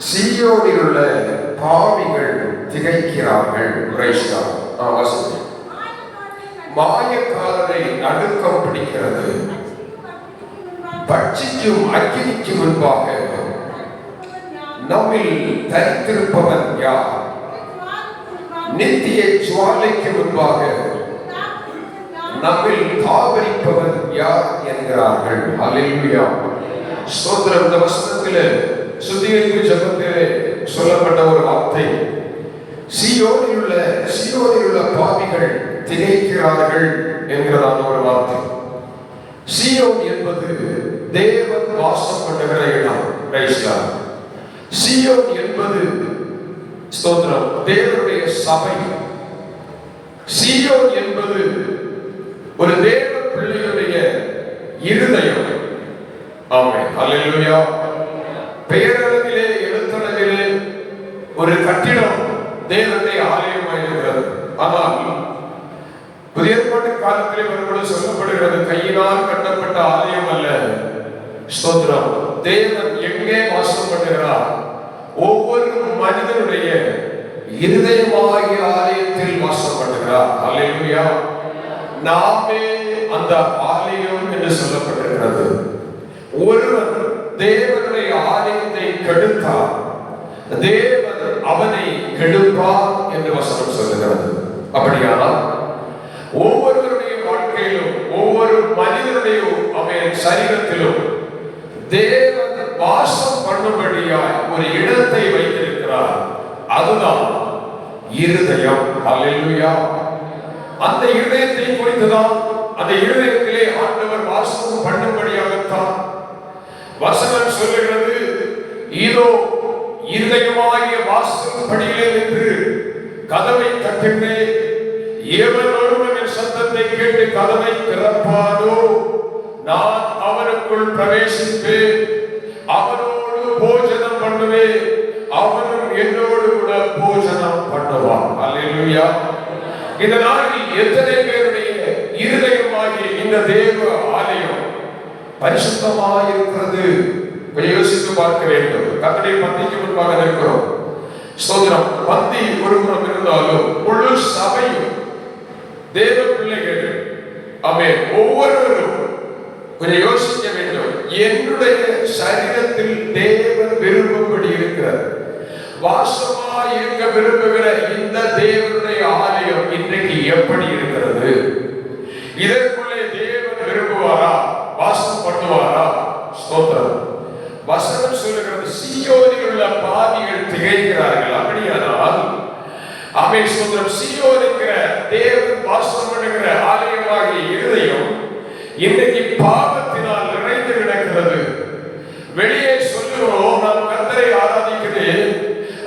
சீயோனில் உள்ள பாவிகள் திகைக்கிறார்கள். மாயக்காரரை நடுக்கம் பிடிக்கிறது. பட்சிக்கும் அக்கினிக்கு முன்பாக நம்மில் தரித்திருப்பவன் யார்? நித்திய ஜுவாலைக்கு முன்பாக நம்மில் தாவரிப்பவன் யார் என்கிறார்கள். அல்லேலூயா, ஸ்தோத்திரம். இந்த வசனத்திலே சுத்திகரிப்பு ஜெபத்திலே சொல்லப்பட்ட ஒரு வார்த்தை, சீயோனில் உள்ள பாவிகள் திகைக்கிறார்கள் என்கிறதான ஒரு வார்த்தை. சீயோன் என்பது தேவன் வாசம் பண்ணுகிற இடம். சீயோன் என்பது ஸ்தோத்திரம் தேவனுடைய சபை. சீயோன் என்பது ஒரு தேவ பிள்ளையுடைய இருதயம். ஆமென், அல்லேலூயா. பெயரளவிலே எழுத்தளவிலே ஒரு கட்டிடம் தேவனுடைய ஆலயமாக இருக்கிறது. ஆனால் புதிய ஏற்பாட்டு காலத்திலே வரும்பொழுது சொல்லப்படுகிறது, கையினால் கட்டப்பட்ட ஆலயம் அல்ல. ஸ்தோத்திரம். தேவன் எங்கே வாசம் பண்ணுகிறார்? ஒவ்வொரு மனிதனுடைய இருதயமாகிய ஆலயத்தில் வாசம் பண்ணுகிறார். அல்லேலூயா. நாமே அந்த ஆலயம் என்று சொல்லப்பட்டிருக்கிறது. ஒருவன் தேவனுடைய ஆலயத்தை கெடுத்தார், தேவன் அவனை கெடுப்பார் என்று வசனம் சொல்லுகிறது. அப்படியானால் ஒவ்வொருவருடைய வாழ்க்கையிலும் ஒவ்வொரு மனிதனுடைய சரீரத்திலும் தேவன் வாசம் பண்ணும்படியாய் ஒரு இடத்தை வைத்திருக்கிறார். அதுதான் இருதயம். அல்லேலூயா. அந்த இருதயத்தை குறித்துதான், அந்த இருதயத்திலே ஆண்டவர் வாசம் பண்ணும்படியாகத்தான் வசனம் சொல்லுகிறது. இதோ இருதயமாகிய வாசல் படியிலே நின்று கதவை தட்டுகிறேன், எவன் ஒருவன் என் சத்தத்தை கேட்டு கதவை திறப்பானோ நான் அவனுக்குள் பிரவேசிப்பேன், அவனோடு போஜனம் பண்ணுவேன், அவனும் என்னோடு கூட போஜனம் பண்ணுவான். அல்லேலூயா. இந்த நாளில் எத்தனை பேருடைய இருதயமாகிய இந்த தேவ ஆலயம் பரிசுத்தமாக இருக்கிறது? யோசித்து பார்க்க வேண்டும். கர்த்தருடைய பந்திக்கு முன்பாக இருக்கிறோம். ஸ்தோத்திரம். பந்தி ஒருபுறம் இருந்தாலும் முழு சபையும் தேவ பிள்ளைகள். ஆமென். ஒவ்வொருவரும் கொஞ்சம் யோசிக்க வேண்டும். என்னுடைய சரீரத்தில் தேவன் விரும்பப்படி இருக்கிறது, வாசமாய் இருக்க விரும்புகிற இந்த தேவனுடைய ஆலயம் இன்றைக்கு எப்படி இருக்கிறது? இதற்குள்ளே தேவன் விரும்புவாரா? வாசம் பண்ணுவாரா? ஸ்தோத்திரம். வசனம் சொல்லுகிறது, சீயோனில் உள்ள பாவிகள் திகைக்கிறார்கள். அப்படியானால் ஆமென், ஸ்தோத்திரம். சீயோன் என்கிற தேவன் வாசம் பண்ணுகிற ஆலயமாகிய இருதயம் இன்றைக்கு பாவத்தினால் நிறைந்து கிடக்கிறது. வெளியே சொல்லுகிறோம், நான் கர்த்தரை ஆராதிக்கிறேன்,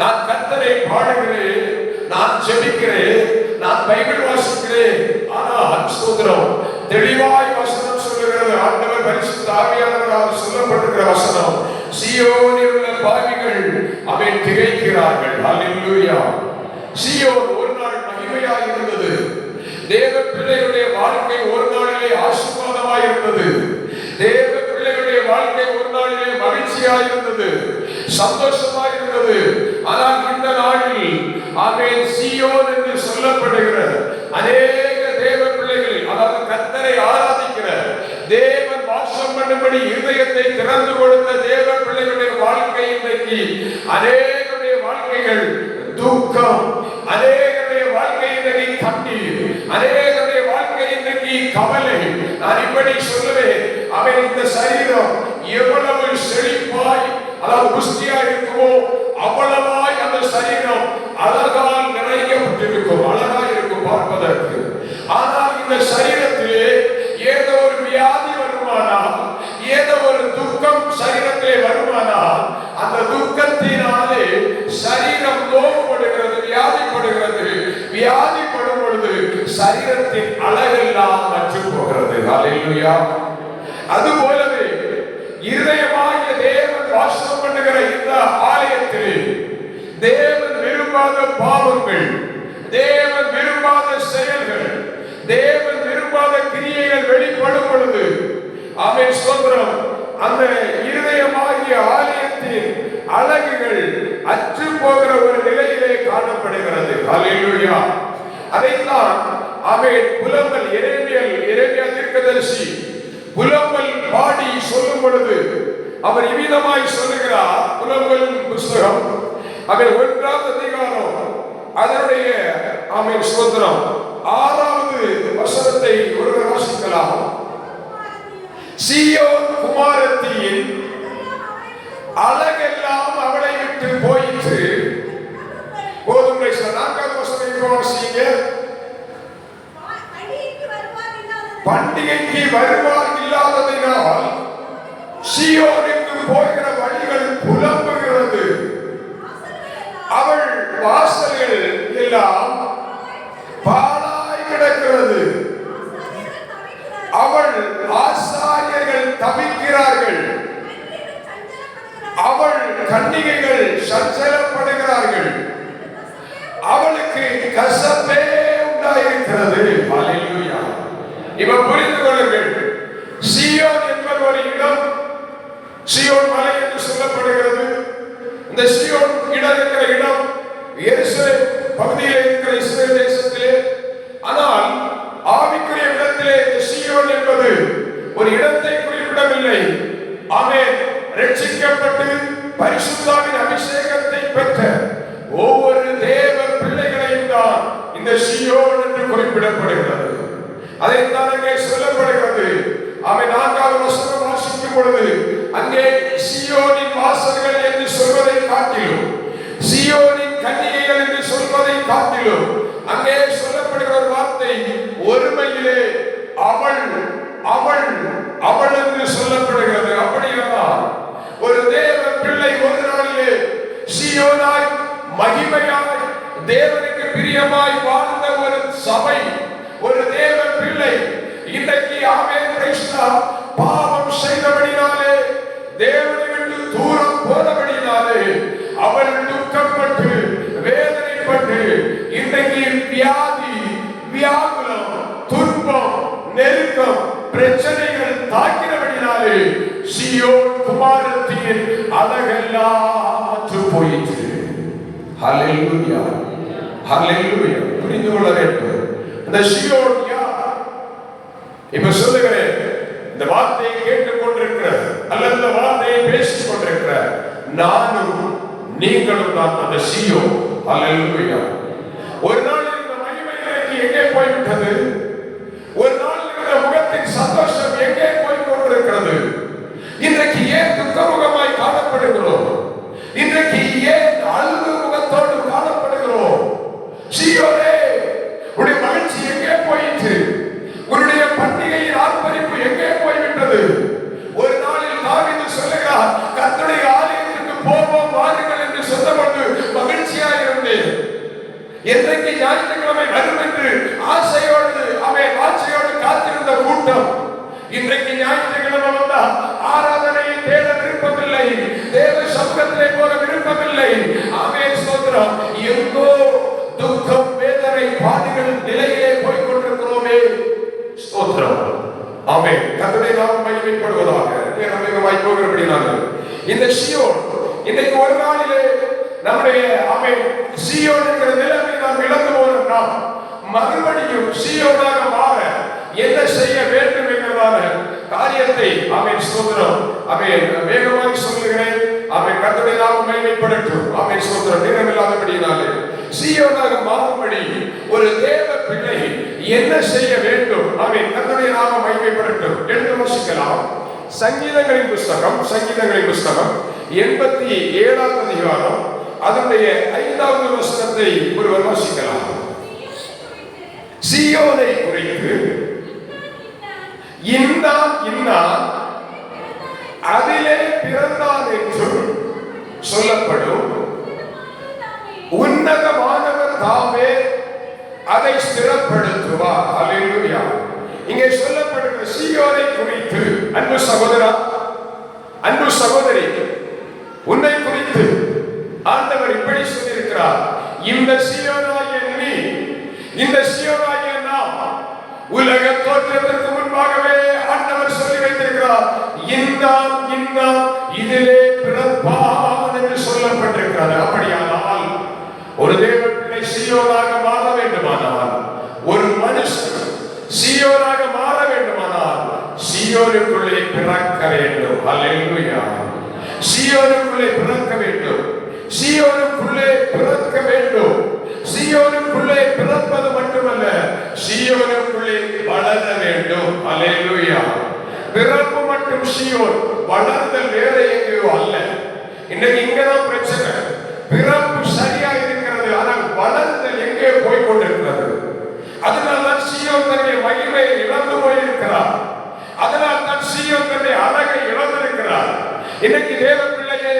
நான் கர்த்தரை பாடுகிறேன், நான் ஜெபிக்கிறேன், நான் பைபிள் வாசிக்கிறேன். ஆனால் ஸ்தோத்திரம், தெளிவாய் வசனம் சொல்லுகிறது, ஆண்டவர் பரிசுத்த ஆவியானவரால் சொல்லப்பட்டிருக்கிற வசனம், சீயோனில் உள்ள பாவிகள் அவன் திகைக்கிறார்கள். அல்லேலூயா. சீயோன் ஒரு நாள் மகிமையாய் இருந்தது. தேவ பிள்ளைகளுடைய வாழ்க்கை ஒரு நாளிலே ஆசீர்வாதமாய் இருந்தது. தேவ பிள்ளைகளுடைய வாழ்க்கை ஒரு நாளிலே மகிழ்ச்சியாய் இருந்தது, சந்தோஷமாய் இருந்தது. ஆனால் இந்த நாளில் ஆமென், சீயோன் என்று சொல்லப்படுகிற அநேக தேவ பிள்ளைகள், அதாவது கர்த்தரை ஆராதிக்கிற தேவன் வாசம் பண்ணும்படி இருதயத்தை திறந்து கொடுத்த தேவ பிள்ளைகளுடைய வாழ்க்கை இன்றைக்கு அநேகருடைய வாழ்க்கைகள் துக்கம், அநேகருடைய வாழ்க்கை இன்றைக்கு கண்ணீர், அநேகருடைய வாழ்க்கை இன்றைக்கு கவலை. நான் இப்படி சொல்லுவேன், அவன் இந்த சரீரம் எவ்வளவு செழிப்பாய், அதாவது புஷ்டியாய் இருக்குமோ அவ்வளவாய் அந்த சரீரம் அழகால் நிறையப்பட்டிருக்கும், அழகாய் இருக்கும் பார்ப்பதற்கு. ஆனால் இந்த சரீரத்திலே ஏதோ ஒரு வியாதி வருமானால், ஏதோ ஒரு துக்கம் சரீரத்திலே வருமானால், அந்த துக்கத்தினாலே சரீரம் நோவுபடுகிறது, வியாதிப்படுகிறது. வியாதிப்படும் பொழுது சரீரத்தின் அழகெல்லாம் மற்று போகிறது. அல்லேலூயா. அதுபோலவே இருதயமாகிய தேவன் வாசம் பண்ணுகிற இந்த ஆலயத்திலே தேவன் விரும்பாத பாவங்கள், தேவன் விரும்பாத செயல்கள், தேவன் விரும்பாத கிரியைகள் வெளிப்படும் பொழுது ஆமென், ஸ்தோத்திரம், அந்த இருதயமாகிய ஆலயத்தின் அழகுகள் அதைத்தான் புலம்பல் எரேமியா தீர்க்கதரிசி புலம்பல் பாடி சொல்லும் பொழுது அவர் இவ்விதமாய் சொல்லுகிறார். புலம்பல் புஸ்தகம் 1ஆம் அதிகாரம் அதனுடைய ஸ்தோத்திரம் 6வது வசனத்தை ஒருவர் வாசிக்கலாம். சீயோன் குமாரத்தியின் அழகெல்லாம் அவளை விட்டு போயிற்று. போதும். 4வது வசனத்தை வாசிங்க. பண்டிகைக்கு வருவார் இல்லாததினால் சீயோனுக்கு போகிற வழிகள் புலம்புகிறது. அவள் வாசல்கள் எல்லாம் பாழாய் கிடக்கிறது. அவள் ஆசாரியர்கள் தவிக்கிறார்கள். அவள் கன்னிகைகள் சஞ்சலப்படுகிறார்கள். அவளுக்கு கசப்பே உண்டாயிருக்கிறது. ஹல்லேலூயா. இப்ப புரிந்து கொள்ளுங்கள். சீயோன் என்பது ஒரு இடம். சீயோன் மலை என்று சொல்லப்படுகிறது. இந்த சீயோன் இடம் இருக்கிற இடம் எருசலேம் பகுதியில் இருக்கிற இஸ்ரேல் தேசத்திலே. ஆனால் ஆவிக்குரிய இடத்திலே சீயோன் என்பது ஒரு இடத்தை குறிப்பிடவில்லை. ஆமென். ரட்சிக்கப்பட்டு பரிசுத்தாவின் அபிஷேகத்தை பெற்ற ஒவ்வொரு தேவ பிள்ளைகளையும் தான் இந்த சீயோன் என்று குறிப்பிடப்படுகிறது. அதைத்தான் அங்கே சொல்லப்படுகிறது. 4வது வசனம் வாசிக்கும் பொழுது அங்கே சீயோனின் வாசல்கள் என்று சொல்வதை காட்டிலும், சீயோனின் கன்னிகைகள் என்று சொல்வதை காட்டிலும் அங்கே சொல்லப்படுகிற ஒரு வார்த்தை ஒருமையிலே அவள் அவள் அவள் என்று சொல்லப்படுகிறது. அப்படியானால் ஒரு தேவ பிள்ளை ஒரு நாளிலே சீயோனாய் மகிமையாய் தேவனுக்கு பிரியமாய் வாழ்ந்த ஒரு சபை, ஒரு தேவ பிள்ளை இன்றைக்கு பாவம் செய்தபடினாலே, தேவனை விட்டு தூரம் போனபடினாலே அவள் துக்கப்பட்டு வேதனைப்பட்டு இன்றைக்கு வியாதி, வியாகுலம், துன்பம், நெருக்கம், பிரச்சனைகள் தாக்கினபடினாலே சீயோன் குமாரத்தியின் அழகெல்லாம் போயிற்று. ஹல்லேலூயா, ஹல்லேலூயா. புரிந்து கொள்ள வேண்டும். இந்த சீயோன் யார்? இப்ப சொல்லுகிறேன், இந்த வார்த்தையை கேட்டுக் கொண்டிருக்கிற அல்லது இந்த வார்த்தையை பேசிக் கொண்டிருக்கிற நானும் நீங்களும் தான் அந்த சீயோன். ஹல்லேலூயா. ஒரு நாள் இந்த மகிமை எங்கே போய்விட்டது? ஒரு நாள் இந்த முகத்தின் சந்தோஷம் எங்கே போய் கொண்டிருக்கிறது? இன்றைக்கு ஏன் துக்கமுகமாய் காணப்படுகிறோம்? இன்றைக்கு ஏன் அழுது முகத்தோடு காணப்படுகிறோம்? சீயோனே, உன்னுடைய மகிழ்ச்சி எங்கே போயிற்று? உன்னுடைய பண்டிகையின் ஆர்ப்பரிப்பு எங்கே போய்விட்டது? ஒரு நாளில் தாவீது சொல்லுகிறார், கர்த்தருடைய ஆலயத்திற்கு போவோம் வாருங்கள் என்று சொன்னபோது மகிழ்ச்சியாக இருந்தேன். என்றைக்கு ஞாயிற்றுக்கிழமை வரும் என்று ஆசையோடு வாட்சையோடு காத்திருந்த கூட்டம் இன்றைக்கு ஞாயிற்றுக்கிழமை வந்தால் ஆராதனையை தேட விருப்பமில்லை, தேவ சமூகத்திலே போக விருப்பமில்லை. ஸ்தோத்திரம். எங்கோ துக்கம், வேதனை, பாடுகள் நிலையிலே போய் கொண்டிருக்கிறோமே. ஸ்தோத்திரம். ஆமென். கர்த்தருடைய நாமம் மகிமைப்படுவதாக. நேரமாய் போகிறபடினால இந்த சீயோன் இன்னைக்கு ஒரு நாளிலே நம்முடைய சீயோன் என்கிற நிலைமை நாம் இழந்து போனோம்னா மறுபடியும் சீயோனாக மாற என்ன செய்ய வேண்டும் என்கிறதான காரியத்தை ஸ்தோத்திரம் வேகமாக சொல்லுகிறேன். கர்த்தருடைய நாமம் மகிமைப்படட்டும். ஸ்தோத்திரம். நேரமில்லாதபடியினாலே சீயோனாக மாறும்படி ஒரு தேவ பிள்ளை என்ன செய்ய வேண்டும்? கர்த்தருடைய நாமம் மகிமைப்படட்டும். எழுந்து வாசிக்கலாம். சங்கீதங்களின் புஸ்தகம் 87ஆம் அதிகாரம் அதனுடைய 5வது வசனத்தை ஒருவர் வாசிக்கலாம். சீயோனை குறித்து இன்னான் இன்னான் அதிலே பிறந்தான் என்று சொல்லப்படும் உன்னதமானவர் தாமே அதை ஸ்திரப்படுத்துவார். அல்லேலூயா. இங்கே சொல்லப்படுகிற சீயோனை குறித்து அன்பு சகோதரா, அன்பு சகோதரி, உன்னை குறித்து ஆண்டவர் இப்படி சொல்லியிருக்கிறார். இந்த சீயோனாகிய நீ, இந்த சீயோனாகிய நாம் உலக தோற்றத்திற்கு முன்பாகவே ஆண்டவர் சொல்லி வைத்திருக்கிறார். இன்னான் இன்னான் இதிலே பிறப்பான் என்று சொல்லப்பட்டிருக்கிறது. அப்படியானால் ஒரு தேவ பிள்ளை சீயோனாக மாற வேண்டுமானால் அல்லேலூயா. சீயோனுக்குள்ளே பிறக்க வேண்டும், சீயோனுக்குள்ளே பிறக்க வேண்டும். சீயோனுக்குள்ளே பிறப்பது மட்டுமல்ல, சீயோனுக்குள்ளே வளர வேண்டும். அல்லேலூயா. பிறப்பு மட்டும் சீயோன், வளர்தல் வேற எங்கேயோ அல்ல. இன்னைக்கு இங்கதான் பிரச்சனை. பிறப்பு சரியா இருக்கிறது, ஆனால் வளர்தல் எங்கே போய் கொண்டிருக்கிறது. அதனால்தான் சீயோன் தன்னுடைய மகிமையை இழந்து போயிருக்கிறார். அதனால் தான் சீயோன் தன்னுடைய அழகை இழந்திருக்கிறார். இன்னைக்கு தேவ பிள்ளையே,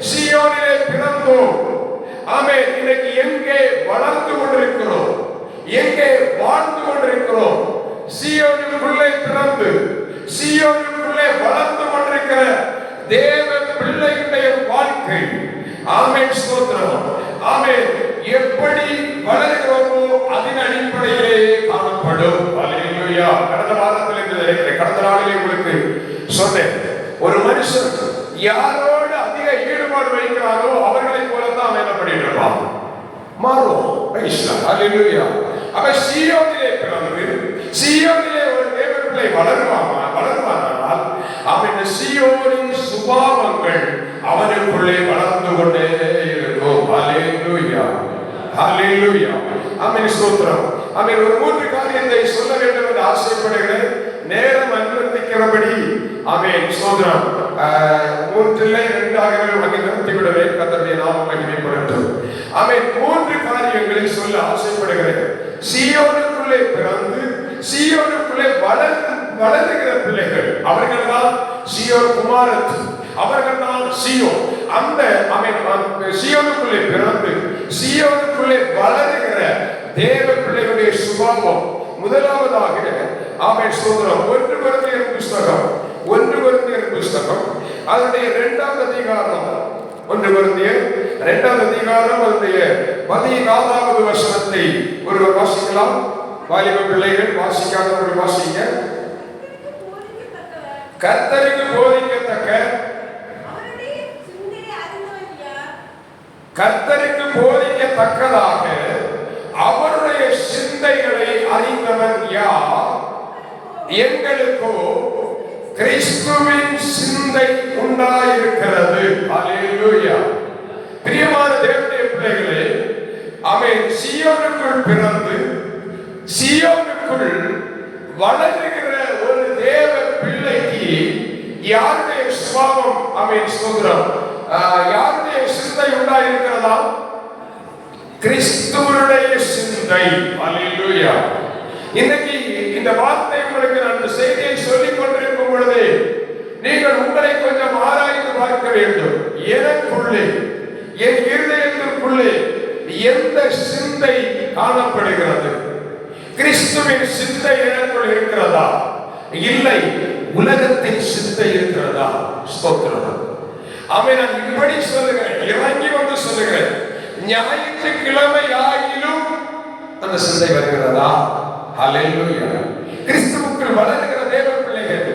சீயோனிலே பிறந்தோம். ஆமென். இன்னைக்கு எங்கே வளர்ந்து கொண்டிருக்கிறோம், எங்கே வாழ்ந்து கொண்டிருக்கிறோம்? சீயோனுக்குள்ளே பிறந்து சீயோனுக்குள்ளே வளர்ந்து கொண்டிருக்கிற தேவ பிள்ளைகளுடைய வாழ்க்கை, ஆமென், ஸ்தோத்திரம், ஆமென், எப்படி வளர்கிறோமோ அதன் அடிப்படையிலே காணப்படும். அல்லேலூயா. கடந்த வாரத்தில் கடந்த நாளிலே உங்களுக்கு சொன்னேன், ஒரு மனுஷன் யாரோடு அதிக ஈடுபாடு வைக்கிறாரோ அவர்களை போலதான் அவன் என்ன பண்ணிட்டு இருப்பான், மாறும். அல்லேலூயா. அப்ப சீயோனிலே பிறந்து சீயோனிலே ஒரு தேவ பிள்ளை வளருவானால் அவன் சீயோனின் சுபாவங்கள் அவனுக்குள்ளே வளர்ந்து கொண்டே இருக்கும். அல்லேலூயா, அல்லேலூயா, ஆமென், ஸ்தோத்திரம், ஆமென். ஒரு 3 காரியத்தை சொல்ல வேண்டும் என்று ஆசைப்படுகிறேன். நேரம் அனுமதிக்கிறபடி, ஆமென், ஸ்தோத்திரம், 3 அங்கே நிறுத்திவிடுவேன். கர்த்தருடைய நாமம் மகிமைப்படட்டும். ஆமென். 3 காரியங்களை சொல்ல ஆசைப்படுகிறேன். சீயோனுக்குள்ளே பிறந்து சீயோனுக்குள்ளே வளருகிற பிள்ளைகள், அவர்கள் தான் சீயோன் குமாரத்து, அவர்கள் தான் சீயோன். அந்த சீயோனுக்குள்ளே பிறந்து சீயோனுக்குள்ளே வளருகிற தேவ பிள்ளைகளுடைய சுபாவம் முதலாவதாக, ஆமென், ஸ்தோத்திரம், 1 கொரிந்தியர் புஸ்தகம் அதனுடைய 2ஆம் அதிகாரம், 1 கொரிந்தியர் 2ஆம் அதிகாரம் அதனுடைய 14வது வசனத்தை ஒருவர் வாசிக்கலாம். வாலிப பிள்ளைகள், வாசிக்காதவர்கள் வாசிங்க. கர்த்தருக்கு போதிக்கத்தக்க, கர்த்தருக்கு போதிக்கத்தக்கதாக அவருடைய சிந்தைகளை அறிந்தவன் யார்? எங்களுக்கோ கிறிஸ்துவின் சிந்தை உண்டாயிருக்கிறது. அல்லேலூயா. பிரியமான தேவனுடைய பிள்ளைகளே, அவன் சீயோனுக்குள் பிறந்து சீயோனுக்குள் வளருகிற ஒரு தேவ பிள்ளைக்கு யாருடைய சுபாவம், அவன் சுதந்திரம், யாருடைய சிந்தை உண்டாயிருக்கிறதா? கிறிஸ்துவனுடைய சிந்தை. அல்லேலூயா. இன்னைக்கு இந்த வார்த்தை உங்களுக்கு நான் இந்த செய்தியை சொல்லிக் கொண்டிருக்கும் பொழுது நீங்கள் உங்களை கொஞ்சம் ஆராய்ந்து பார்க்க வேண்டும். எனக்குள்ளே, என் இருதயத்திற்குள்ளே எந்த சிந்தை காணப்படுகிறது? கிறிஸ்துவின் சிந்தை எனக்குள் இருக்கிறதா? இல்லை, உலகத்தின் சிந்தை இருக்கிறதா? ஸ்தோத்திரம். அவன் நான் இப்படி சொல்லுகிறேன், இறங்கி வந்து சொல்லுகிறேன், ஞாயிற்றுக்கிழமை ஆகிலும் அந்த சிந்தை வருகிறதா? அல்லேலூயா. கிறிஸ்துவுக்குள் வளருகிற தேவ பிள்ளைகள்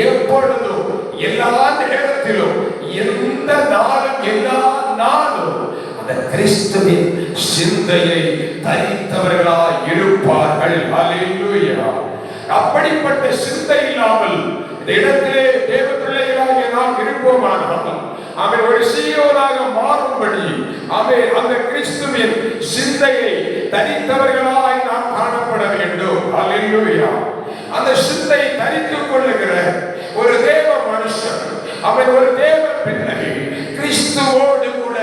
எப்பொழுதும், எல்லா நேரத்திலும், எந்த நாளும், எல்லா நாளும் அந்த கிறிஸ்துவின் சிந்தையை தரித்தவர்களாய் இருப்பார்கள். அல்லேலூயா. அப்படிப்பட்ட சிந்தை இல்லாமல் இந்த இடத்திலே தேவ பிள்ளைகளாக நாம் இருப்போமானால் அவன் ஒரு சீயோனாக மாறும்படி அவன் அந்த கிறிஸ்துவின் சிந்தையை தரித்தவர்களாய் நாம் காணப்பட வேண்டும். அல்லேலூயா. அந்த சிந்தை தரித்துக் கொள்ளுகிற ஒரு தேவ மனுஷன், அவன் ஒரு தேவ பிள்ளை, கிறிஸ்துவோடு கூட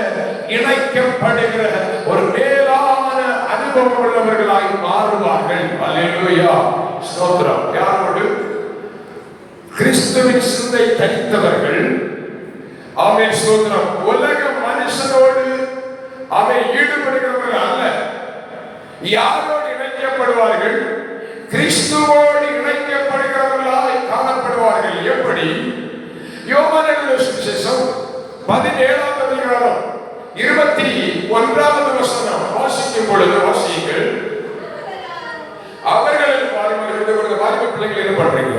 இணைக்கப்படுகிற ஒரு மேலான அனுபவம் உள்ளவர்களாய் மாறுவார்கள். அல்லேலூயா, ஸ்தோத்திரம். யாரோடு? கிறிஸ்துவின் சிந்தை தரித்தவர்கள். ஆமென், ஸ்தோத்திரம். உலக மனுஷனோடு அவன் ஈடுபடுகிறவர்கள் அல்ல. யாரோடு இணைக்கப்படுவார்கள்? கிறிஸ்துவோடு இணைக்கப்படுகிறவர்களாய் காணப்படுவார்கள். எப்படி? யோவான் எழுதின சுவிசேஷம் 17ஆம் அதிகாரம் 21வது வசனம் வாசிக்கும் பொழுது, வாசியுங்கள். அவர்கள் வாலிப பிள்ளைகள் என்ன பண்றீங்க?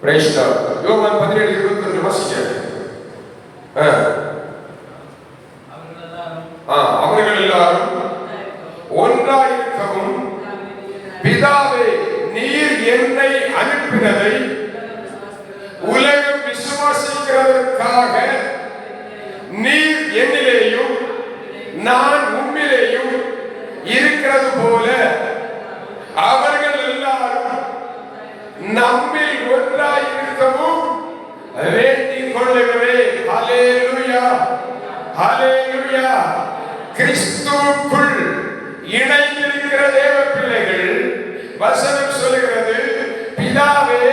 Price the Lord. யோவான் 17:22 வாசிங்க. அவர்கள் எல்லாரும் ஒன்றாயிருக்கவும் பிதாவே, நீர் என்னை அனுப்பினதை உலகம் சொல்லுகிறதற்காக நீர் என்னிலேயும் நான் உம்மிலேயும் இருக்கிறது போல அவர்கள் எல்லாரும் நம்மில் ஒன்றாய் இருக்கவும் வேண்டிக் கொள்ளுகிறேன். ஹல்லேலூயா, ஹல்லேலூயா. கிறிஸ்துவுக்குள் இணைந்திருக்கிற தேவ பிள்ளைகள், வசனம் சொல்லுகிறது, பிதாவே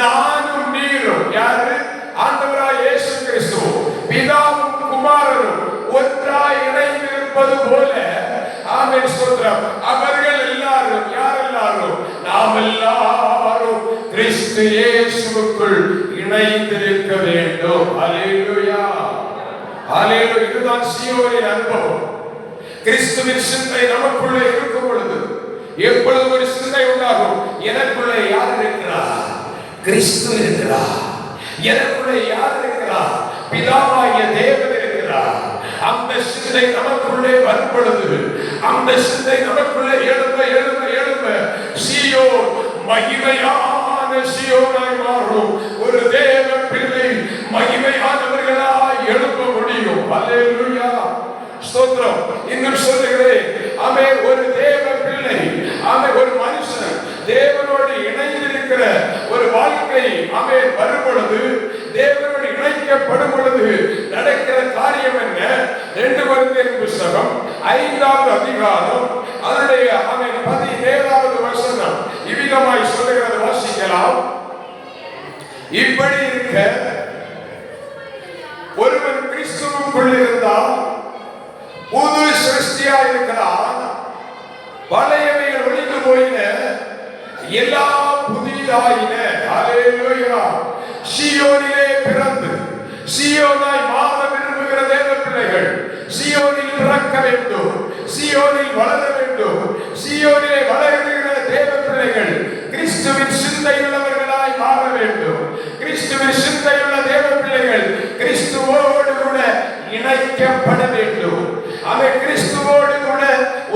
நானும் நீரும், யாரு? ஆண்டவராய் இயேசு கிறிஸ்து பிதாவும் குமாரனும் ஒன்றாய் இணைந்திருப்பது போல, ஆமென், ஸ்தோத்திரம், அவர்கள் எல்லாரும், யார் எல்லாரும்? நாம் எல்லாரும் கிறிஸ்து இயேசுவுக்குள் இணைந்திருக்க வேண்டும். ஹல்லேலூயா, ஹல்லேலூயா. இதுதான் சீயோனின் அனுபவம். கிறிஸ்துவின் சிந்தை நமக்குள்ளே இருக்கும் பொழுது எப்பொழுது ஒரு சிந்தை உண்டாகும்? எனக்குள்ளே யார் இருக்கிறார்? கிறிஸ்து இருக்கிறார். எனக்குள்ளே யார் இருக்கிறார்? பிதாவாகிய தேவன் இருக்கிறார். அந்த சிந்தை நமக்குள்ளே வரும் பொழுது, அந்த சிந்தை நமக்குள்ளே எழும்ப எழும்ப எழும்ப சீயோன் மகிமையான சீயோனாய் மாறும். ஒரு தேவ பிள்ளை மகிமையானவர்களாய் எழும்ப முடியும். ஹல்லேலூயா, ஸ்தோத்திரம். இன்னும் சொல்லுகிறேன், ஆமென், ஒரு தேவ பிள்ளை, ஆமென், ஒரு மனுஷன் தேவனோடு இணைந்திருக்கிற ஒரு வாழ்க்கை, ஆமென், வரும் பொழுது, தேவனோடு இணைக்கப்படும் பொழுது நடக்கிற காரியம் என்ன? 2 கொரிந்தியர் புத்தகம் 5வது அதிகாரம் அதனுடைய, ஆமென், 17வது வசனம் இவ்விதமாய் சொல்லுகிறது. வாசிக்கலாம். இப்படி இருக்க ஒருவன் கிறிஸ்துவுக்குள் இருந்தால் புது சிருஷ்டியாய் இருக்கிறான். பழையவைகள் ஒழிந்து போயின, எல்லாம் புதிதாயின. ஹல்லேலூயா. சீயோனிலே பிறந்து சீயோனாய் மாற விரும்புகிற தேவ பிள்ளைகள் சீயோனில் பிறக்க வேண்டும், சீயோனில் வளர வேண்டும். சீயோனிலே வளருகிற தேவ பிள்ளைகள் கிறிஸ்துவின் சிந்தையுள்ளவர்களாய் மாற வேண்டும். கிறிஸ்துவின் சிந்தையுள்ள தேவ பிள்ளைகள் கிறிஸ்துவோடு கூட இணைக்கப்பட வேண்டும். அவன் கிறிஸ்துவோடு கூட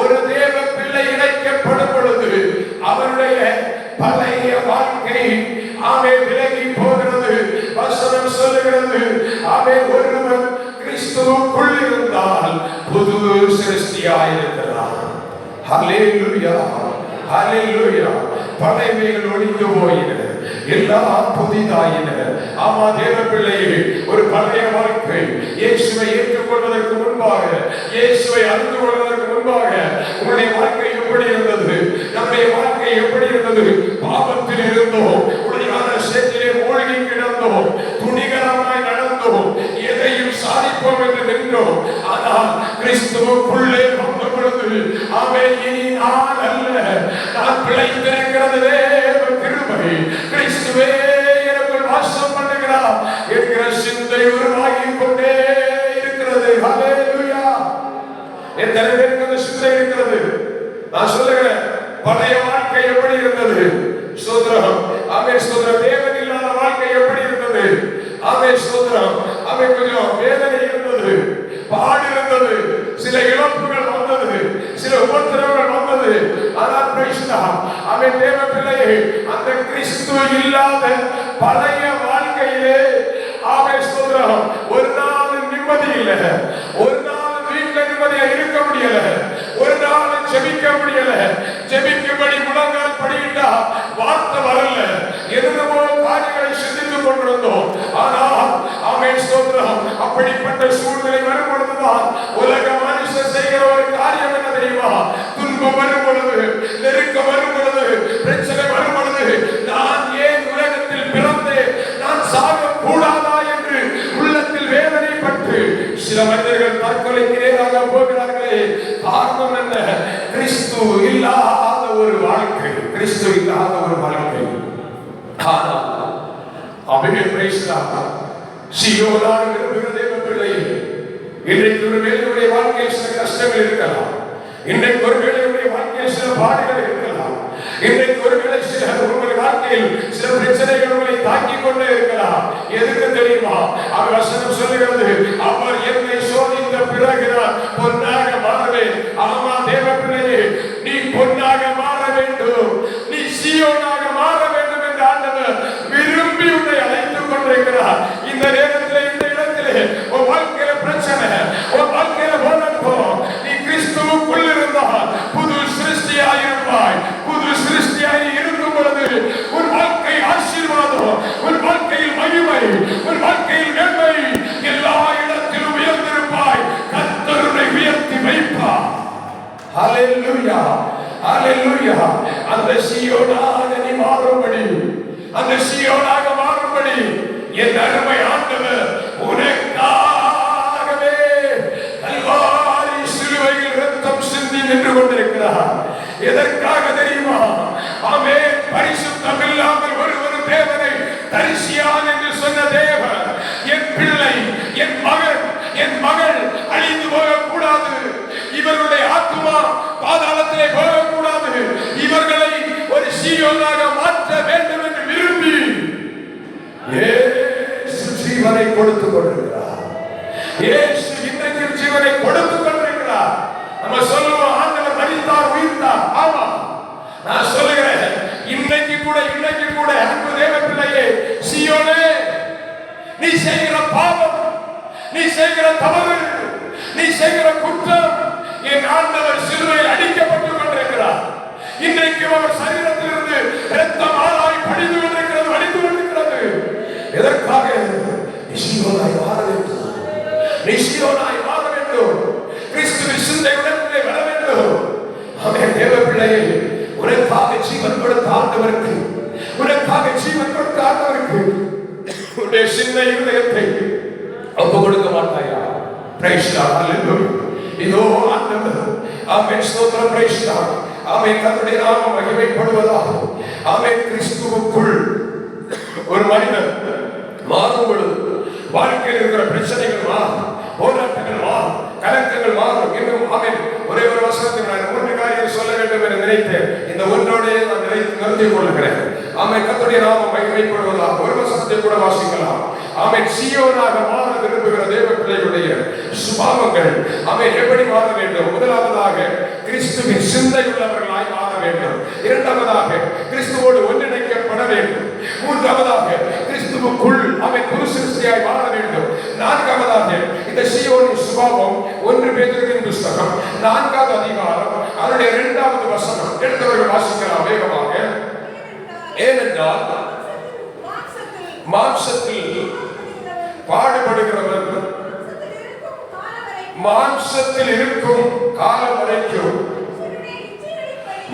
ஒரு தேவ பிள்ளை இணைக்கப்படும் பொழுது அவருடைய பழைய வாழ்க்கை, அவன் விலகி போகிறது. வசனம் சொல்லுகிறது, அவன் ஒருவன் கிறிஸ்துவுக்குள் இருந்தால் புது சிருஷ்டியாயிருக்கிறான். ஹல்லேலூயா, ஹல்லேலூயா. பழையவைகள் ஒழிந்து போயின, எல்லாம் புதிதாயின. ஆமா தேவ பிள்ளையே, ஒரு பழைய வாழ்க்கை, இயேசுவை ஏற்றுக்கொள்வதற்கு முன்பாக, இயேசுவை அறிந்து கொள்வதற்கு முன்பாக உங்களுடைய வாழ்க்கை எப்படி இருந்தது? நம்முடைய வாழ்க்கை எப்படி இருந்தது? பாவத்தில் இருந்தோம், உடையான சேற்றிலே மூழ்கி கிடந்தோம், துணிகரமாய் நடந்தோம், எதையும் சாதிப்போம் என்று நின்றோம். ஆனால் கிறிஸ்துவுக்குள்ளே வந்த பொழுது, அவன் இனி நான் அல்ல, நான் பிழைத்திருக்கிறது தேவ கிருபை, கிறிஸ்துவே எனக்குள் வாசம் பண்ணுகிறார் என்கிற சிந்தை உருவாகி கொண்டே இருக்கிறது. ஹல்லேலூயா. எத்தனை பேருக்கு அந்த சிந்தை இருக்கிறது? நான் சொல்லுகிறேன், பழைய வாழ்க்கை எப்படி இருந்தது? ஸ்தோத்திரம், ஆமென், ஸ்தோத்திரம். தேவன் இல்லாத வாழ்க்கை எப்படி இருந்தது? ஆமென், ஸ்தோத்திரம். ஆமென், கொஞ்சம் வேதனை இருந்தது, பாடு இருந்தது, சில இழப்புகள் வந்தது, சில உபத்திரவங்கள் வந்தது. ஆனால் பிரைஸ் காட், ஆமென், தேவ பிள்ளையே, அந்த கிறிஸ்து இல்லாத பழைய வாழ்க்கையிலே, ஆமென், ஸ்தோத்திரம், ஒரு நாள் நிம்மதி இல்லை, ஒரு நாள் வீட்டுல நிம்மதியா இருக்க முடியல, ஒரு நாள் ஜெபிக்க முடியல, ஜெபிக்கும்படி முழங்கால் படியிட்டா வார்த்தை வரல, எதுவோ காரியங்களை சிந்தித்துக் கொண்டிருந்தோம். ஆனால் ஆமென், ஸ்தோத்திரம், அப்படிப்பட்ட சூழ்நிலை வரும் பொழுதுதான் உலக மனுஷன் செய்கிற ஒரு காரியம் என்ன தெரியுமா? துன்பம் வரும் பொழுது, நெருக்கம் வரும் பொழுது, பிரச்சனை வரும் பொழுது, நான் ஏன் உலகத்தில் பிறந்தேன், நான் சாக கூடாதா என்று உள்ளத்தில் வேதனைப்பட்டு சில மனிதர்கள் தற்கொலைக்கு நேராக போகிறார்களே. காரணம் என்ன? கிறிஸ்து இல்லாத ஒரு வாழ்க்கை, கிறிஸ்து இல்லாத ஒரு வாழ்க்கை. ஆனால் அவர்கள் பேசுகிறார்கள், சீயோனான விரும்புகிற தேவ பிள்ளையே, இன்றைக்கு ஒரு வேலையுடைய வாழ்க்கையில் சில கஷ்டங்கள் இருக்கலாம், இன்றைக்கு ஒரு வேலையுடைய வாழ்க்கையில் சில பாடுகள் இருக்கலாம், இன்றைக்கு ஒரு வேலை சில உங்களுடைய வாழ்க்கையில் சில பிரச்சனைகள் உங்களை தாக்கிக் கொண்டே இருக்கலாம். எதுக்கு தெரியுமா? அவர் வசனம் சொல்லுகிறது, அவர் என்னை சோதித்த பிறகு நான் பொன்னாக மாறுவேன். ஆமா தேவ பிள்ளையே, நீ பொன்னாக மாற வேண்டும், நீ சீயோனாக மாற வேண்டும் என்று ஆண்டவர் விரும்பி உன்னை அழைத்துக் கொண்டிருக்கிறார். இந்த நேரத்தில் சீயோனாக நீ மாறும்படி, அந்த சீயோனாக மாறும்படி என் அருமை ஆண்டவர் உனக்காகவே கல்வாரி சிலுவையில் ரத்தம் சிந்தி நின்று கொண்டிருக்கிறார். எதற்காக தெரியுமா? ஆமென். பரிசுத்தம் இல்லாமல் ஒரு தேவனை தரிசியான் என்று சொன்ன தேவன் என் பிள்ளை, என் மகன், என் மகள் அழிந்து போகக்கூடாது, இவர்களுடைய ஆத்துமா பாதாளத்திலே போகக்கூடாது, இவர்களை ஒரு சீயோனாக மாற்ற வேண்டும் என்று விரும்பி இயேசு ஜீவனை கொடுத்துக் கொண்டிருக்கிறார். இயேசு இன்றைக்கு ஜீவனை கொடுத்துக் கொண்டிருக்கிறார். நம்ம சொல்லுவோம் ஆண்டவர் மரித்தார் உயிர்த்தார். ஆமா, நான் சொல்லுகிறேன் இன்னைக்கு கூட அன்பு தேவ பிள்ளையே, சீயோனே, நீ செய்கிற பாவம், நீ செய்கிற தவறு, நீ செய்கிற குற்றம், என் ஆண்டவர் சிலுவையில் அடிக்கப்பட்டுக் கொண்டிருக்கிறார். இன்றைக்கு அவர் சரீரத்திலிருந்து இரத்தம் ஆறாய் படிந்து கொண்டிருக்கிறது, வடிந்து கொண்டிருக்கிறது. எதற்காக? நீ சீயோனாய் மாற வேண்டும், நீ சீயோனாய் மாற வேண்டும், கிறிஸ்துவின் சிந்தை உடனே வர வேண்டும். ஆமென். தேவ பிள்ளையே, உனக்காக ஜீவன் கொடுத்த ஆண்டவருக்கு, உனக்காக ஜீவன் கொடுத்த ஆண்டவருக்கு உன்னுடைய சிந்தை இருதயத்தை ஒப்பு கொடுக்க மாட்டாயா? Praise the Lord. ஹல்லேலூயா. இதோ ஆண்டவர், ஆமென், ஸ்தோத்திரம், பிரைஸ் தி லார்ட். ஆமென். கர்த்தருடைய நாமம் மகிமைப்படுவதாக. ஆமென். கிறிஸ்துவுக்குள் ஒரு மனிதன் மாறும் பொழுது வாழ்க்கையில் இருக்கிற பிரச்சனைகள் மாறும், போராட்டங்கள் மாறும், கலக்கங்கள் மாறும். இன்னும் ஆமென், ஒரே ஒரு வசனத்தை நான் 3 காரியங்களை சொல்ல வேண்டும் என்று நினைத்தேன். இந்த ஒன்றோடு நான் நிறுத்திக் கொள்கிறேன். ஆமென். கர்த்தருடைய நாமம் மகிமைப்படுவதாக. ஒரு வசனத்தை கூட வாசிக்கலாம். ஆமென். சீயோனாக மாற விரும்புகிற தேவ பிள்ளைகளுடைய சுபாவங்கள் ஆமென் எப்படி மாற வேண்டும்? முதலாவதாக கிறிஸ்துவின் சிந்தை உள்ளவர்களாய் மாற வேண்டும். இரண்டாவதாக கிறிஸ்துவோடு ஒன்றிணைக்கப்பட வேண்டும். மூன்றாவதாக கிறிஸ்துவுக்குள் ஆமென் புது சிருஷ்டியாய் மாற வேண்டும். நான்காவதாக இந்த சீயோனின் சுபாவம் 1 பேதுருவின் புத்தகம் 4வது அதிகாரம் அதனுடைய 2வது வசனம் எடுத்தவர்கள் வாசிக்கலாம் வேகமாக. ஏனென்றால் மாம்சத்தில் பாடுபடுகிறவர் மாம்சத்தில் இருக்கும் காலம் வரைக்கும்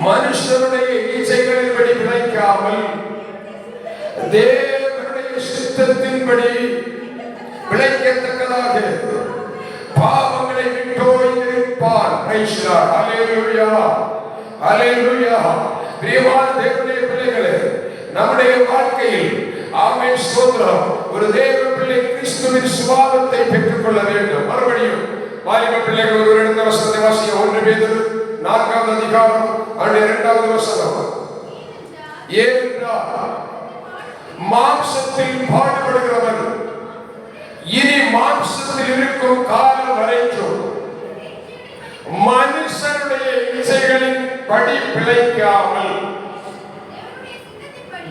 மனுஷனுடைய இச்சைகளின்படி பிழைக்காமல் தேவனுடைய சித்தத்தின்படி பிழைக்கத்தக்கதாக பாவங்களை விட்டோய்ந்திருப்பான். Price the Lord. ஹல்லேலூயா, ஹல்லேலூயா. பிரியமான தேவனுடைய பிள்ளைகளே, நம்முடைய வாழ்க்கையில் ஆமென், ஸ்தோத்திரம், ஒரு தேவ பிள்ளை கிறிஸ்துவின் சுபாவத்தை பெற்றுக் கொள்ள வேண்டும். மறுபடியும் வாலிப பிள்ளைகள் ஒரு இடத்த வசனத்தை வாசிக்க. 1 பேதுரு 4வது அதிகாரம் அதனுடைய 2வது வசனம். ஏனென்றால் மாம்சத்தில் பாடுபடுகிறவன் இனி மாம்சத்தில் இருக்கும் காலம் வரைக்கும் மனுஷனுடைய இச்சைகளின் படி பிழைக்காமல்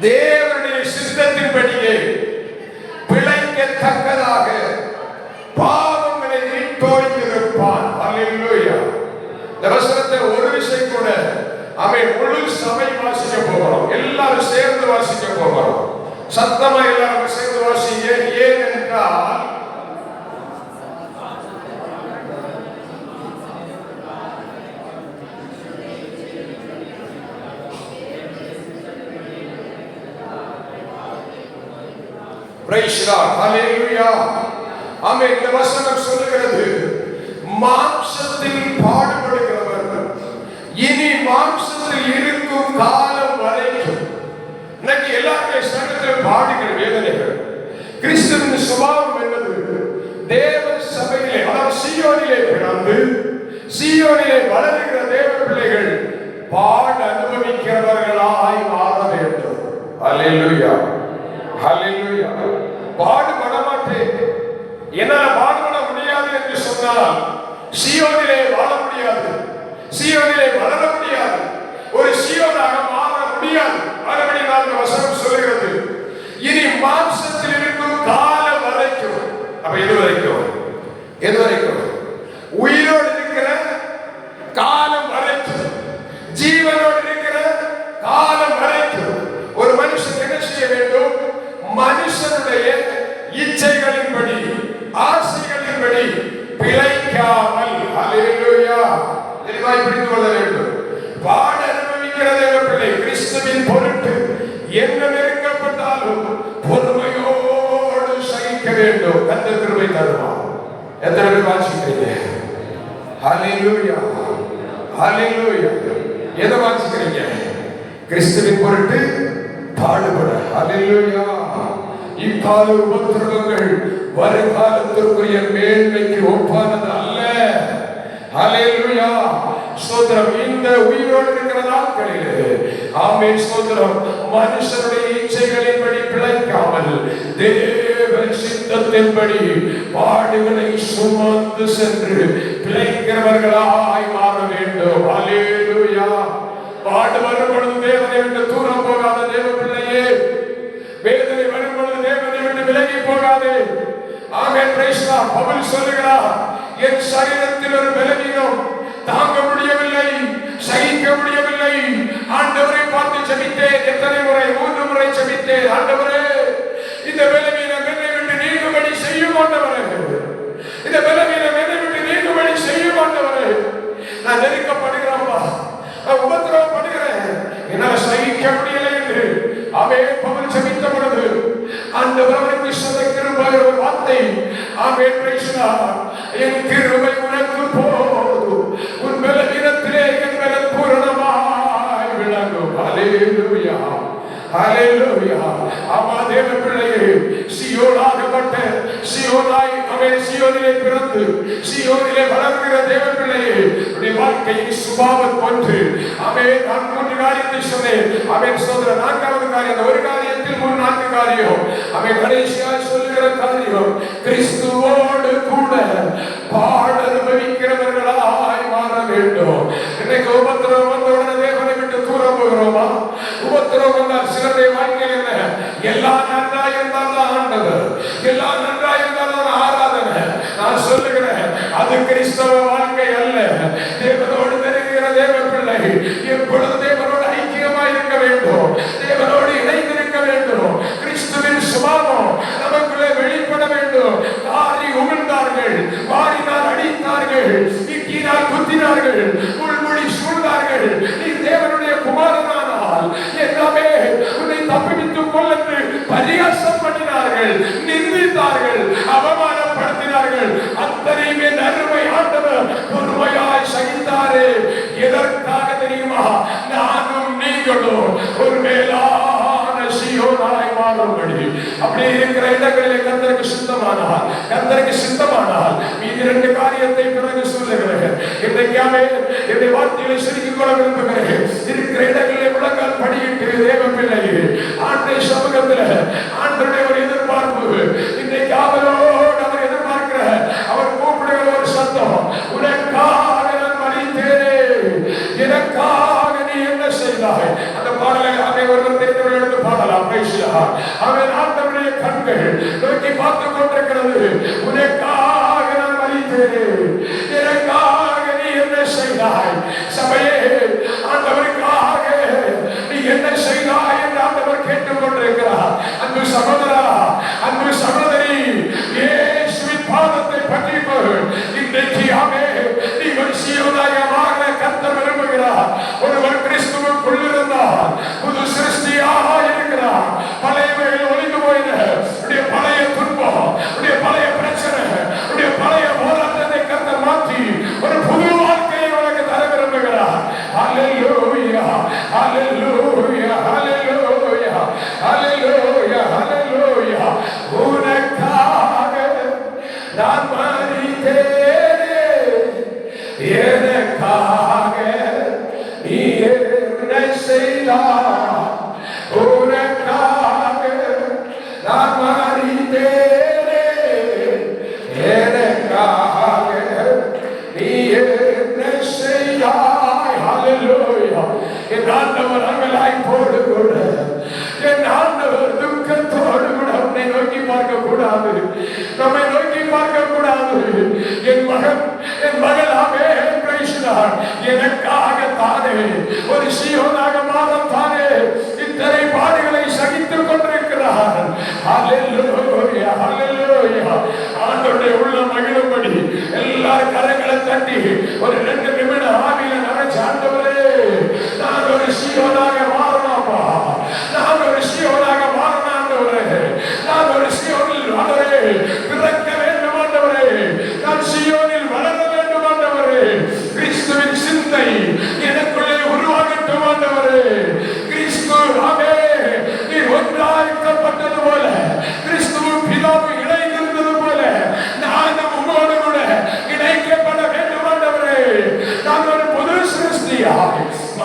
தேவனுடைய சித்தத்தின்படியே பிழைக்கத்தக்கதாக பாவங்களை விட்டோய்ந்திருப்பான். ஹல்லேலூயா. இந்த வசனத்தை ஒரு விஷயம் கூட ஆமென் முழு சபை வாசிக்க போகிறோம், எல்லாரும் சேர்ந்து வாசிக்க போகிறோம். சத்தமா எல்லாரும் சேர்ந்து வாசிங்க. ஏனென்றால் பிரைஸ் தி லார்ட். ஹல்லேலூயா. ஆமென். இந்த வசனம் சொல்லுகிறது மாம்சத்தில் பாடுபடுகிறவர் இனி மாம்சத்தில் இருக்கும் காலம் வரைக்கும். இன்னைக்கு எல்லாருடைய சரீரத்தில் பாடுகிற வேதனைகள். கிறிஸ்துவின் சுபாவம் என்பது தேவ சபையிலே, அதாவது சீயோனிலே பிறந்து சீயோனிலே வளருகிற தேவ பிள்ளைகள் பாடு அனுபவிக்கிறவர்களாய் மாற வேண்டும். ஹல்லேலூயா, ஹல்லேலூயா. பாடுபட மாட்டேன், என்னால் பாடுபட முடியாது என்று சொன்னால் சீயோனிலே வாழ முடியாது, சீயோனிலே வளர முடியாது, ஒரு சீயோனாக மாற முடியாது. மறுபடி நான் வசனம் சொல்லுகிறது இனி மாம்சத்தில் இருக்கும் காலம் வரைக்கும். அப்ப எது வரைக்கும்? எது வரைக்கும்? உயிரோடு இருக்கிற காலம் வரைக்கும், ஜீவனோடு இருக்கிற காலம் வரைக்கும் ஒரு மனுஷன் என்ன செய்ய வேண்டும்? மனுஷனுடைய இச்சைகளின்படி ஆசைகளின்படி பிழைக்காமல். ஹல்லேலூயா. தெளிவாய் புரிந்து கொள்ள வேண்டும். பாட அனுபவிக்கிற தேவ பிள்ளை, கிறிஸ்து கிறிஸ்துவின் பொருட்டு என்ன நெருக்கப்பட்டாலும் பொறுமையோடு சகிக்க வேண்டும். கர்த்தர் கிருபை தருவார். எத்தனை பேர் வாசிக்கிறீங்க? ஹல்லேலூயா, ஹல்லேலூயா. எதை வாசிக்கிறீங்க? கிறிஸ்துவின் பொருட்டு பாடுபட. ஹல்லேலூயா. இக்கால உபத்திரவங்கள் வருகாலத்திற்குரிய மேன்மைக்கு ஒப்பானது அல்ல. ஹல்லேலூயா, ஸ்தோத்திரம். இந்த உயிரோடு இருக்கிற நாட்களிலே ஆமென், ஸ்தோத்திரம், மனுஷனுடைய இச்சைகளின்படி பிழைக்காமல் தேவ சித்தத்தின்படி பாடுகளை சுமந்து சென்று பிழைக்கிறவர்களாய் மாற வேண்டும். ஹல்லேலூயா. பாடு வரும் பொழுது தேவனை விட்டு தூரம் போகாத தேவ பிள்ளையே, வேதனை வரும் பொழுது தேவனை விட்டு விலகி போகாதே. ஆமென், பிரைஸ் தி லார்ட். பவுல் சொல்லுகிறார், என் சரீரத்தில் ஒரு பலவீனம், தாங்க முடியவில்லை, சகிக்க முடியவில்லை. ஆண்டவரை பார்த்து ஜெபித்தேன். எத்தனை முறை? 3 முறை ஜெபித்தேன். ஆண்டவரே, இந்த பலவீனம் என்னை விட்டு நீங்கும்படி செய்யும் ஆண்டவரே. இந்த பலவீனம் என்னை விட்டு நீங்கும்படி செய்யும் ஆண்டவரே. நான் நெருக்கப்படுகிறேன்ப்பா, நான் உபத்திரவப்படுகிறேன், என்னால் சகிக்க முடியலை என்று ஆமென் பவுல் ஜெபித்த பொழுது ஆண்டவர் அவருக்கு சொன்ன கிருபை ஒரு வார்த்தை. ஆமென், பிரைஸ் தி லார்ட். என் கிருபை உனக்கு போதும், உன் பலவீனத்திலே என் பலன் பூரணமாய் விளங்கும். ஹல்லேலூயா, ஹல்லேலூயா. ஆமா தேவ பிள்ளையே, சீயோனாகப்பட்ட சீயோனாய் அவன் சீயோனிலே பிறந்து சீயோனிலே வளர்கிற தேவ பிள்ளையே, உன்னுடைய வாழ்க்கையின் சுபாவம் ஒன்று. அவன் நான் 3 காரியத்தை சொன்னேன். அவன் சொல்ற 4வது காரியம், ஒரு காரியத்தில் 4 காரியம். அவன் கடைசியாய் சொல்லுகிற காரியம், கிறிஸ்துவோடு கூட பாட அனுபவிக்கிறவர்களாய் மாற வேண்டும். இன்னைக்கு உபத்திரவம் வந்தவுடனே தேவனை விட்டு தூரம் போகிறோமா? உபத்திரவம் வந்தால் சிலருடைய வாழ்க்கையில் என்ன? எல்லாம் நன்றாக இருந்தால்தான் ஆண்டவர், எல்லாம் நன்றாக இருந்தால்தான் ஆராதனை. நான் சொல்லுகிறேன், அது கிறிஸ்தவ வாழ்க்கை அல்ல. தேவனோடு நெருங்குகிற தேவ பிள்ளை எப்பொழுது தேவனோடு ஐக்கியமாய் இருக்க வேண்டும், தேவனோடு இணைந்திருக்க வேண்டும். கிறிஸ்துவின் சுபாவம் நமக்குள்ளே வெளிப்பட வேண்டும். காரி உமிழ்ந்தார்கள், வாரினால் அடித்தார்கள், இட்டினால் குத்தினார்கள், முள்முடி சூழ்ந்தார்கள். நீ தேவனுடைய குமாரனானால் எல்லாமே உன்னை தப்பித்துக் கொள் என்று பரியாசம் பண்ணினார்கள், நிந்தித்தார்கள், அவமானப்படுத்தினார்கள். அத்தனையுமே அருமை ஆண்டவர் பொறுமையாய் சகித்தாரே. எதற்காக தெரியுமா? நானும் நீங்களும் ஒரு மேலான சீயோனாய் மாறும்படி. அப்படி இருக்கிற இடங்களிலே கர்த்தருக்கு சித்தமானால், கர்த்தருக்கு சித்தமானால் மீதி 2 காரியத்தை பிறகு சொல்லுகிறேன். இன்றைக்காமே என்னுடைய வார்த்தைகளை சுருக்கிக் கொள்ள விரும்புகிறேன். இருக்கிற இடங்களிலே முழங்கால் படியிட்டு தேவ பிள்ளையே, ஆண்டை சமூகத்தில் ஆண்டருடைய ஒரு எதிர்பார்ப்பு இன்றைக்கு அவரோடு அவர் எதிர்பார்க்கிற, அவர் கூப்பிடுகிற ஒரு சத்தம், உனக்காக நான் மரித்தேனே, எனக்காக நீ என்ன செய்தாய்? அந்த பாடலை அதை ஒருவர் தெரிந்தவர்கள் எடுத்து பாடலாம். அவன் ஆண்டவருடைய கண்கள் நோக்கி பார்த்துக் கொண்டிருக்கிறது. உனக்காக நான் மரித்தேனே, எனக்காக நீ என்ன செய்தாய்? சபையே, ஆண்டவருக்காக நீ என்ன செய்தாய் என்று ஆண்டவர் கேட்டுக் கொண்டிருக்கிறார். அன்பு சகோதரா, அன்பு சகோதரி, இயேசுவின் பாதத்தை பற்றிக்கொள். இன்றைக்கு ஆமே நீ ஒரு சீயோனாக மாற கர்த்தர் விரும்புகிறார். ஒருவர் கிறிஸ்துவுக்குள் இருந்தால் புது சிருஷ்டியாக இருக்கிறார். பழையவைகள் ஒழிந்து போயின. உடைய பழைய துன்பம், உடைய பழைய பிரச்சனை, உடைய பழைய போராட்டத்தை கர்த்தர் மாற்றி ஒரு புது வாழ்க்கையை உனக்கு தர விரும்புகிறார். ஹல்லேலூயா, ஹல்லேலூயா, ஹல்லேலூயா, ஹல்லேலூயா, ஹல்லேலூயா. உனக்காக நான் மரித்தேனே, எனக்காக நீ என்ன செய்தாய்? உனக்காக நான் மரித்தேனே, எனக்காக நீ என்ன செய்தாய்? ஹல்லேலூயா. என் ஆண்டவர் அங்கலாய் போடு கூட, என் ஆண்டவர் துக்கத்தோடு கூட உன்னை நோக்கி பார்க்க கூடாது, நம்மை நோக்கி பார்க்க கூடாது. என் மகன், என் மகளாவே பேசினார், எனக்காக தானே ஒரு சீயோனாக மாறத்தானே இத்தனை பாடுகளை சகித்துக் கொண்டிருக்கிறார். ஹல்லேலூயா, ஹல்லேலூயா. ஆண்டவருடைய உள்ள மகிழும்படி எல்லாரும் கரங்களை தட்டி ஒரு 2 நிமிடம் ஆவியில நினைச்ச, ஆண்டவரே நான் ஒரு சீயோனாக மாறலாமா?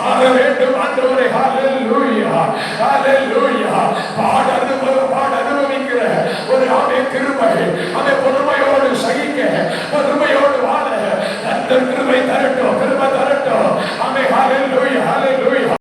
மாற வேண்டும் ஆண்டவரே. ஹல்லேலூயா, ஹல்லேலூயா. பாட அனுபவிக்கிற ஒரு கிருபை, அதை பொறுமையோடு சகிக்க, பொறுமையோடு வாழ அந்த கிருபை தரட்டும்.